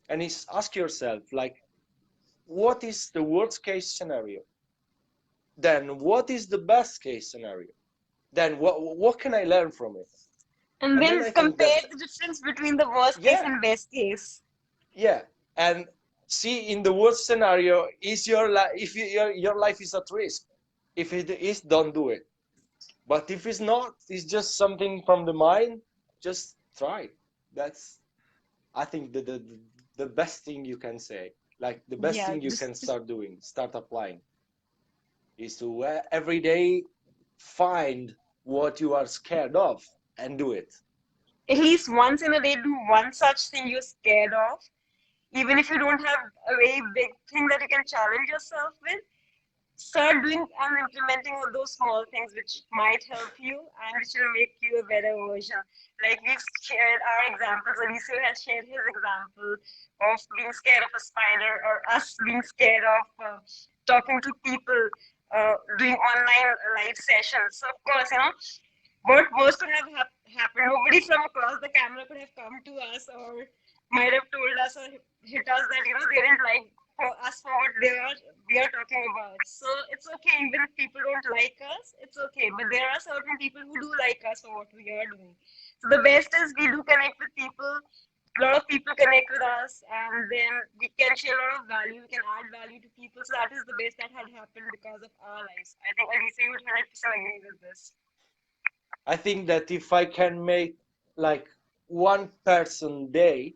Speaker 2: and is ask yourself, like, what is the worst case scenario? Then what is the best case scenario? Then what can I learn from it?
Speaker 1: And
Speaker 2: And then
Speaker 1: then
Speaker 2: I think that,
Speaker 1: compare the difference between the worst case
Speaker 2: yeah,
Speaker 1: and best case.
Speaker 2: yeah, and see, in the worst scenario, is your life, if your life is at risk. If it is, don't do it. But if it's not, it's just something from the mind, just try. That's, I think, the best thing you can say, like the best
Speaker 1: Yeah,
Speaker 2: thing you can
Speaker 1: just
Speaker 2: start doing, start applying, is to every day find what you are scared of and do it.
Speaker 1: at least once in a day do one such thing you're scared of. Even if you don't have a very big thing that you can challenge yourself with, start doing and implementing all those small things which might help you and which will make you a better version. Like we've shared our examples, Alicia has shared his example of being scared of a spider, or us being scared of talking to people, doing online live sessions. So, of course, what worse could have happened? Nobody from across the camera could have come to us or might have told us or hit us that they didn't like for us for what we are talking about. So it's okay even if people don't like us. It's okay, but there are certain people who do like us for what we are doing. So the best is we do connect with people. A lot of people connect with us, and then we can share a lot of value. We can add value to people. So that is the best that had happened because of our lives. I think Alicia would 100% agree with this.
Speaker 2: I think that if I can make like one person day,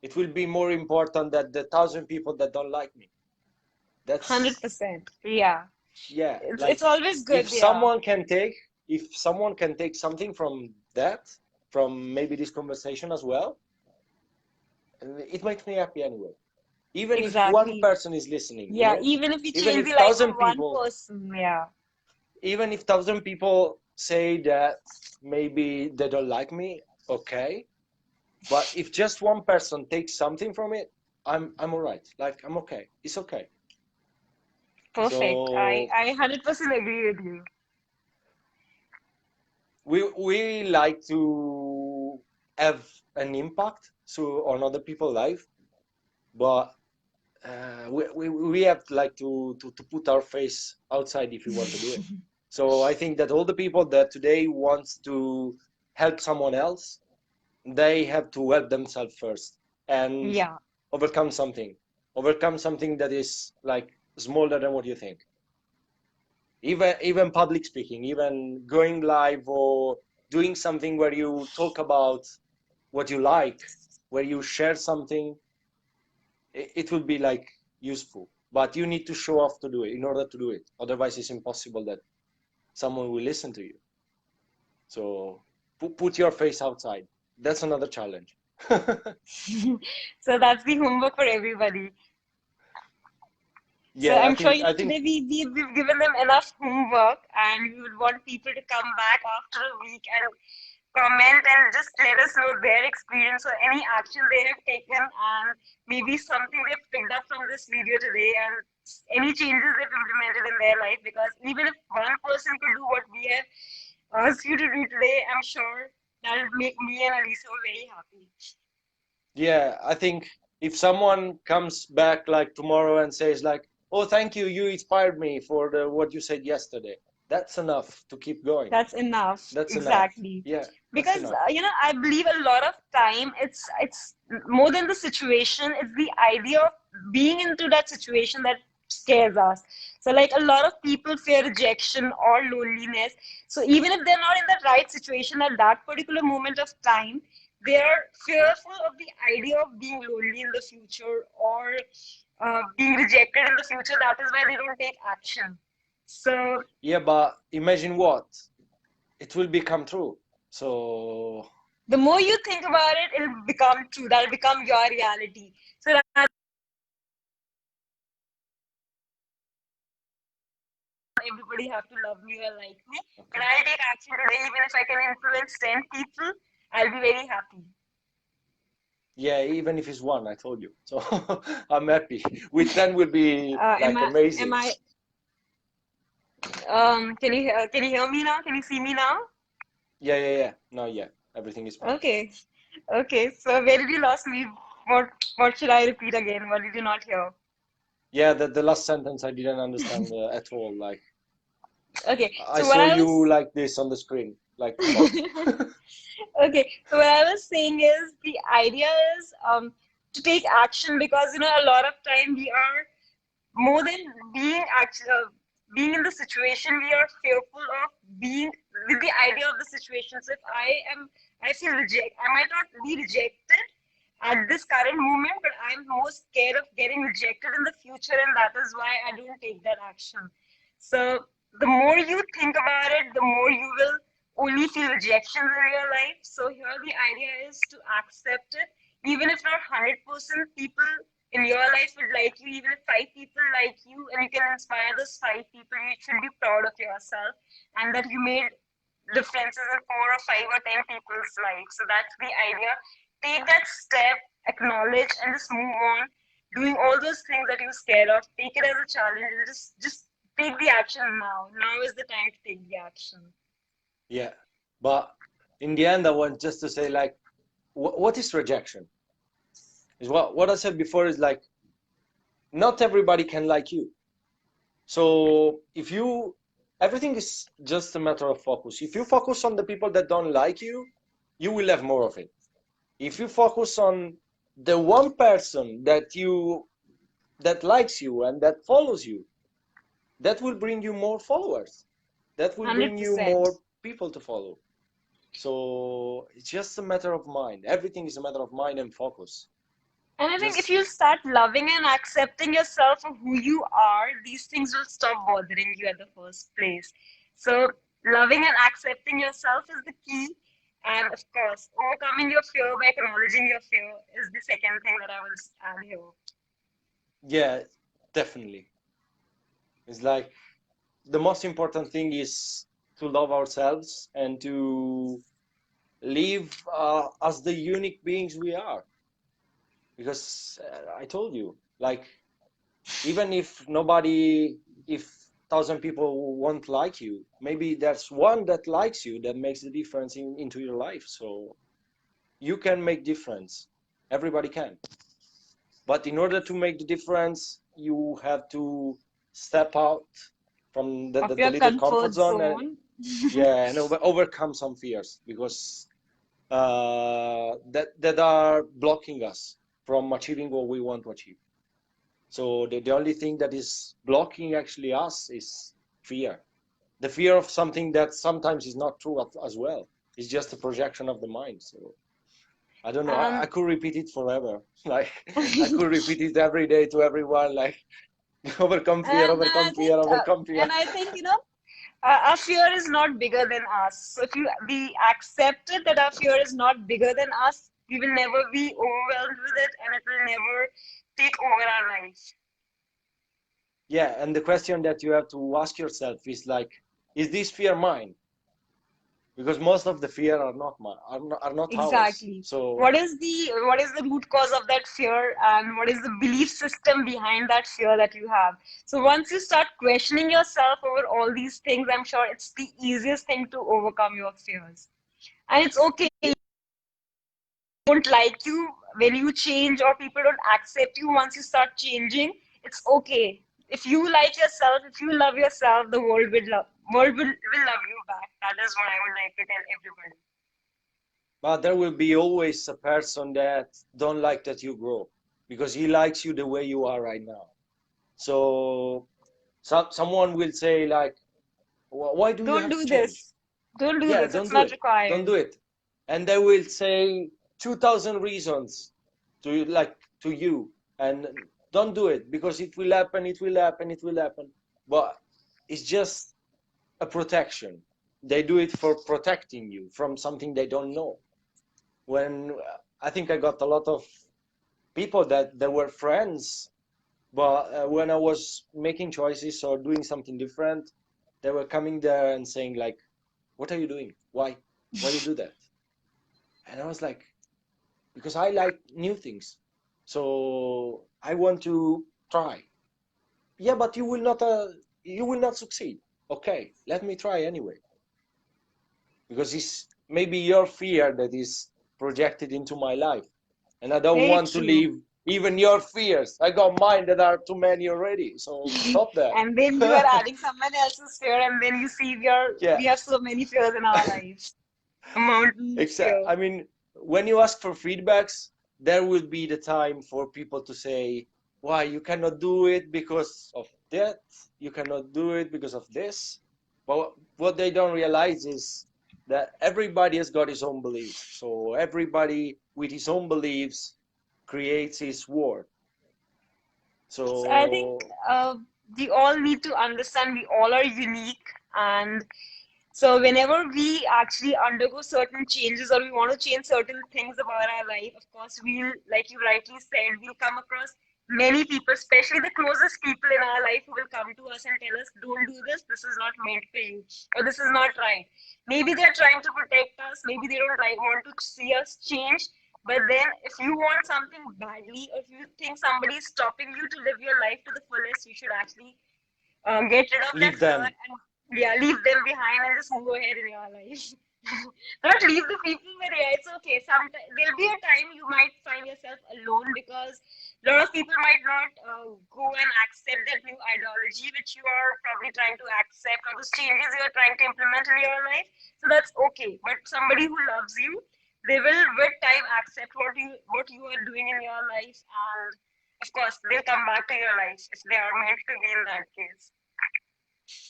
Speaker 2: it will be more important than the 1,000 people that don't like me. That's,
Speaker 1: 100%. Yeah.
Speaker 2: yeah,
Speaker 1: It's
Speaker 2: like,
Speaker 1: always
Speaker 2: if
Speaker 1: good, yeah.
Speaker 2: someone can take, if someone can take something from that, from maybe this conversation as well, it makes me happy anyway. Even if one
Speaker 1: Exactly.
Speaker 2: person is listening,
Speaker 1: Yeah, even if we
Speaker 2: even
Speaker 1: change
Speaker 2: if
Speaker 1: the life of
Speaker 2: thousand
Speaker 1: one
Speaker 2: people,
Speaker 1: person, yeah.
Speaker 2: even if 1,000 people say that maybe they don't like me, okay. But if just one person takes something from it, I'm all right. Like, I'm okay. It's okay.
Speaker 1: Perfect. I,
Speaker 2: So
Speaker 1: I 100% agree with you.
Speaker 2: we like to have an impact so on other people's life, but we have like to put our face outside if we want to do it. So I think that all the people that today wants to help someone else, they have to help themselves first and
Speaker 1: Yeah.
Speaker 2: overcome something, overcome something that is like smaller than what you think. Even public speaking, even going live or doing something where you talk about what you like, where you share something, it will be like useful. But you need to show off to do it in order to do it. Otherwise, it's impossible that someone will listen to you. So put your face outside. That's another challenge.
Speaker 1: So that's the homework for everybody. So
Speaker 2: Yeah,
Speaker 1: I'm sure,
Speaker 2: I think
Speaker 1: today we've given them enough homework, and we would want people to come back after a week and comment and just let us know their experience or any action they have taken, and maybe something they've picked up from this video today, and any changes they've implemented in their life. Because even if one person could do what we have asked you to do today, I'm sure that would make me and Alisa very happy.
Speaker 2: yeah, I think if someone comes back like tomorrow and says like, oh, thank you, you inspired me for what you said yesterday. That's enough to keep going.
Speaker 1: That's enough.
Speaker 2: That's enough.
Speaker 1: Exactly.
Speaker 2: Yeah, that's
Speaker 1: Because
Speaker 2: enough.
Speaker 1: I believe a lot of time it's more than the situation, it's the idea of being into that situation that scares us. So like a lot of people fear rejection or loneliness. So even if they're not in the right situation at that particular moment of time, they are fearful of the idea of being lonely in the future or being rejected in the future. That is why they don't take action. So
Speaker 2: Yeah, but imagine what? It will become true. So,
Speaker 1: the more you think about it, it'll become true. That'll become your reality. So that everybody have to love me or like me. But
Speaker 2: okay.
Speaker 1: I'll take action today, even if I can influence 10 people, I'll be very happy.
Speaker 2: Yeah, even if it's one, I told you. So I'm happy. With 10 will be
Speaker 1: Am
Speaker 2: like
Speaker 1: am
Speaker 2: amazing.
Speaker 1: I, can you hear me now? Can you see me now?
Speaker 2: Yeah, yeah, yeah. No, yeah. Everything is fine.
Speaker 1: Okay. Okay. So where did you lost me? What, what should I repeat again? What did you not hear?
Speaker 2: Yeah, the last sentence I didn't understand at all. Like,
Speaker 1: Okay.
Speaker 2: I
Speaker 1: So what
Speaker 2: saw
Speaker 1: I
Speaker 2: you
Speaker 1: was
Speaker 2: like this on the screen, like stop.
Speaker 1: Okay, so what I was saying is the idea is to take action because a lot of time we are more than being in the situation, we are fearful of being with the idea of the situation. So if I feel I might not be rejected at this current moment, but I'm more scared of getting rejected in the future, and that is why I don't take that action. So the more you think about it, the more you will only feel rejections in your life. So here the idea is to accept it, even if not 100% people in your life would like you, even if 5 people like you, and you can inspire those 5 people, you should be proud of yourself and that you made differences in 4 or 5 or 10 people's lives. So that's the idea. Take that step, acknowledge, and just move on. Doing all those things that you're scared of, take it as a challenge and just take the action now. Now is the time to take the action.
Speaker 2: Yeah, but in the end, I want just to say like, what is rejection? Is what I said before is like, not everybody can like you. So if you, everything is just a matter of focus. If you focus on the people that don't like you will have more of it. If you focus on the one person that likes you and that follows you, that will bring you more followers. That will bring you
Speaker 1: 100%.
Speaker 2: more people to follow. So it's just a matter of mind. Everything is a matter of mind and focus.
Speaker 1: And I think if
Speaker 2: Just
Speaker 1: you start loving and accepting yourself for who you are, these things will stop bothering you at the first place. So, loving and accepting yourself is the key. And of course, overcoming your fear by acknowledging your fear is the second thing that I will add here.
Speaker 2: yeah, definitely. It's like the most important thing is to love ourselves and to live as the unique beings we are. Because I told you, like, even if nobody, if 1,000 people won't like you, maybe there's one that likes you that makes the difference into your life. So you can make difference. Everybody can. But in order to make the difference, you have to step out from
Speaker 1: Of
Speaker 2: the
Speaker 1: your
Speaker 2: little comfort
Speaker 1: comfort
Speaker 2: zone and
Speaker 1: zone.
Speaker 2: yeah, and overcome some fears because that are blocking us from achieving what we want to achieve. So the only thing that is blocking actually us is fear. The fear of something that sometimes is not true as well. It's just a projection of the mind. So I don't know. I
Speaker 1: And
Speaker 2: could repeat it forever. Like I could repeat it every day to everyone. Like overcome fear, overcome fear, overcome fear.
Speaker 1: and I think our fear is not bigger than us. So if we accept it that our fear is not bigger than us, we will never be overwhelmed with it, and it will never take over our life.
Speaker 2: Yeah, and the question that you have to ask yourself is like, is this fear mine? Because most of the fear are not mine, are not ours.
Speaker 1: Exactly.
Speaker 2: So
Speaker 1: What is the root cause of that fear, and what is the belief system behind that fear that you have? So once you start questioning yourself over all these things, I'm sure it's the easiest thing to overcome your fears. And it's okay. Don't like you when you change or people don't accept you once you start changing, it's okay. if you like yourself, if you love yourself, the world will love you back. That is what I would like to tell everybody.
Speaker 2: But there will be always a person that don't like that you grow because he likes you the way you are right now. So someone will say like, why do you
Speaker 1: Don't
Speaker 2: have to
Speaker 1: do
Speaker 2: change?
Speaker 1: this. Don't do
Speaker 2: Yeah,
Speaker 1: this.
Speaker 2: don't
Speaker 1: It's
Speaker 2: do
Speaker 1: not
Speaker 2: it. Don't
Speaker 1: required.
Speaker 2: do it. And they will say 2,000 reasons to like to you, and don't do it because it will happen, it will happen, it will happen. But it's just a protection. They do it for protecting you from something they don't know. When I think I got a lot of people that they were friends, but when I was making choices or doing something different, they were coming there and saying like, "What are you doing? Why you do that?" And I was like, "Because I like new things, so I want to try." Yeah, but you will not succeed. Okay, let me try anyway, because it's maybe your fear that is projected into my life, and I don't
Speaker 1: Very
Speaker 2: want to
Speaker 1: true.
Speaker 2: leave even your fears. I got mine that are too many already, so stop that.
Speaker 1: And then you are adding someone else's fear, and then you see
Speaker 2: Yeah,
Speaker 1: we have so many fears in our lives. A mountain of
Speaker 2: exactly.
Speaker 1: fear.
Speaker 2: I mean, when you ask for feedbacks, there will be the time for people to say, why you cannot do it because of that, you cannot do it because of this. But what they don't realize is that everybody has got his own beliefs. So everybody with his own beliefs creates his world.
Speaker 1: So I think
Speaker 2: So
Speaker 1: we all need to understand we all are unique, and so whenever we actually undergo certain changes or we want to change certain things about our life, of course, we'll, like you rightly said, we'll come across many people, especially the closest people in our life, who will come to us and tell us, don't do this is not meant for you, or this is not right. Maybe they're trying to protect us, maybe they don't like want to see us change. But then, if you want something badly, or if you think somebody is stopping you to live your life to the fullest, you should actually get rid of that
Speaker 2: leave
Speaker 1: fear
Speaker 2: them.
Speaker 1: and yeah, leave them behind and just move ahead in your life. Not leave the people, but yeah, it's okay. Sometimes there'll be a time you might find yourself alone because a lot of people might not go and accept that new ideology which you are probably trying to accept or those changes you are trying to implement in your life. So that's okay. But somebody who loves you, they will with time accept what you are doing in your life, and of course they'll come back to your life if they are meant to be in that case.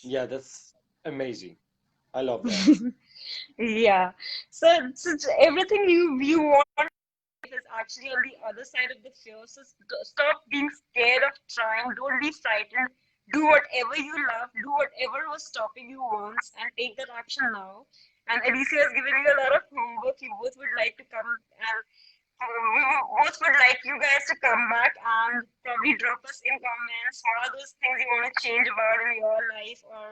Speaker 2: Yeah, that's amazing. I love that.
Speaker 1: Yeah. So everything you want is actually on the other side of the fear. So stop being scared of trying. Don't be frightened. Do whatever you love. Do whatever was stopping you once, and take that action now. And Alicia has given you a lot of homework. You both would like to come and we both would like you guys to come back and probably drop us in comments. What are those things you want to change about in your life, or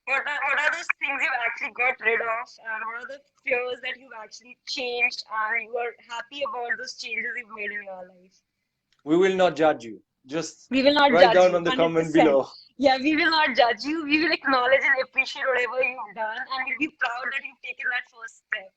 Speaker 1: what are those things you've actually got rid of, and what are the fears that you've actually changed and you are happy about those changes you've made in your life?
Speaker 2: We will not judge you. Just
Speaker 1: We will not
Speaker 2: write
Speaker 1: judge
Speaker 2: down
Speaker 1: you,
Speaker 2: on the comment
Speaker 1: 100%.
Speaker 2: below.
Speaker 1: Yeah, we will not judge you. We will acknowledge and appreciate whatever you've done, and we'll be proud that you've taken that first step.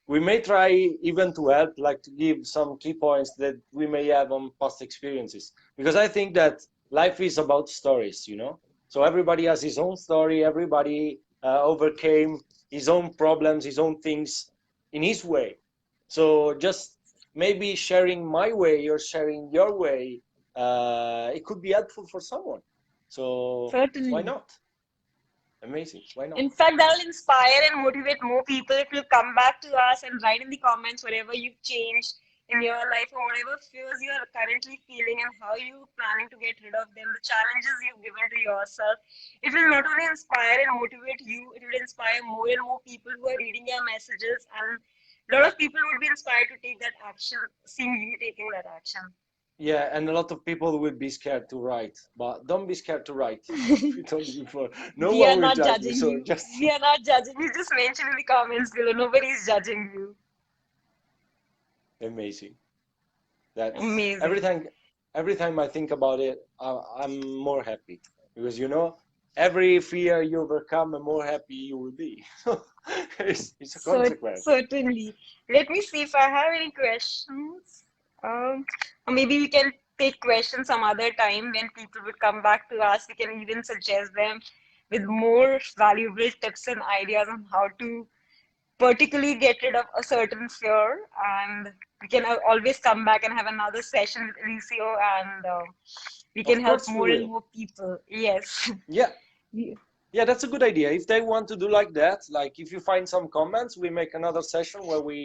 Speaker 2: We may try even to help, like to give some key points that we may have on past experiences, because I think that life is about stories, you know. So everybody has his own story. Everybody overcame his own problems, his own things in his way. So just maybe sharing my way or sharing your way, it could be helpful for someone. So why
Speaker 1: Certainly.
Speaker 2: not? Amazing. Why not?
Speaker 1: In fact, that'll inspire and motivate more people if you come back to us and write in the comments whatever you've changed in your life or whatever fears you are currently feeling and how you're planning to get rid of them, the challenges you've given to yourself. It will not only inspire and motivate you, it will inspire more and more people who are reading your messages, and a lot of people would be inspired to take that action, seeing you taking that action.
Speaker 2: Yeah, and a lot of people will be scared to write, but don't be scared to write. We told you before. No
Speaker 1: We are
Speaker 2: one will
Speaker 1: not
Speaker 2: judge you,
Speaker 1: judging
Speaker 2: so
Speaker 1: you.
Speaker 2: just
Speaker 1: We are not judging you. Just mention in the comments below. Nobody is judging you.
Speaker 2: amazing. That's
Speaker 1: Amazing.
Speaker 2: every time I think about it, I'm more happy because you know, every fear you overcome, the more happy you will be. It's a
Speaker 1: So
Speaker 2: consequence.
Speaker 1: certainly. Let me see if I have any questions. Or maybe we can take questions some other time when people would come back to us. We can even suggest them with more valuable tips and ideas on how to particularly get rid of a certain fear. And we can always come back and have another session with Alicio, and we can
Speaker 2: Of
Speaker 1: help
Speaker 2: course we
Speaker 1: more and
Speaker 2: will.
Speaker 1: more people. Yes.
Speaker 2: Yeah.
Speaker 1: Yeah.
Speaker 2: Yeah, that's a good idea. If they want to do like that, like if you find some comments, we make another session where we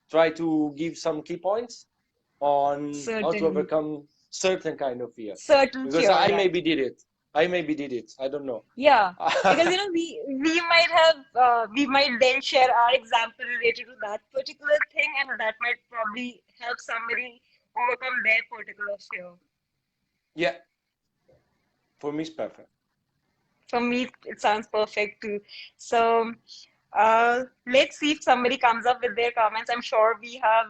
Speaker 2: try to give some key points on how to
Speaker 1: Certainly.
Speaker 2: overcome certain kind of fear.
Speaker 1: Certain
Speaker 2: Because
Speaker 1: fear,
Speaker 2: I
Speaker 1: right?
Speaker 2: maybe did it. I maybe did it. I don't know.
Speaker 1: Yeah, because we might have we might then share our example related to that particular thing, and that might probably help somebody overcome their particular fear.
Speaker 2: Yeah, for me it's perfect.
Speaker 1: For me, it sounds perfect too. So let's see if somebody comes up with their comments. I'm sure we have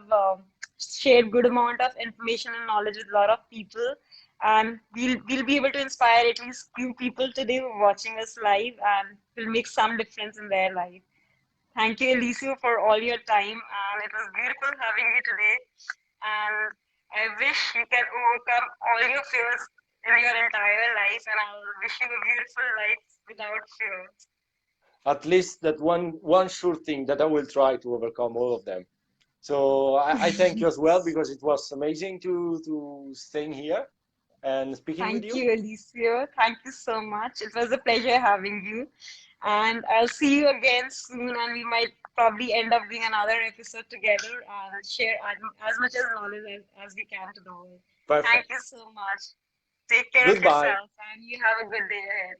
Speaker 1: shared good amount of information and knowledge with a lot of people, and we'll be able to inspire at least few people today who are watching us live, and will make some difference in their life. Thank you, Alicio, for all your time, and it was beautiful having you today. And I wish you can overcome all your fears in your entire life, and I'll wish you a beautiful life without fear.
Speaker 2: At least that one sure thing that I will try to overcome all of them. So I thank you as well because it was amazing to staying here and speaking with
Speaker 1: Thank
Speaker 2: you.
Speaker 1: you, Alicia. Thank you so much. It was a pleasure having you. And I'll see you again soon, and we might probably end up doing another episode together and share as much as knowledge as we can to the world. Thank
Speaker 2: Perfect.
Speaker 1: you so much. Take care of
Speaker 2: Goodbye.
Speaker 1: yourself, and you have a good day ahead.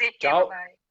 Speaker 1: Take care. Bye
Speaker 2: Ciao.
Speaker 1: bye.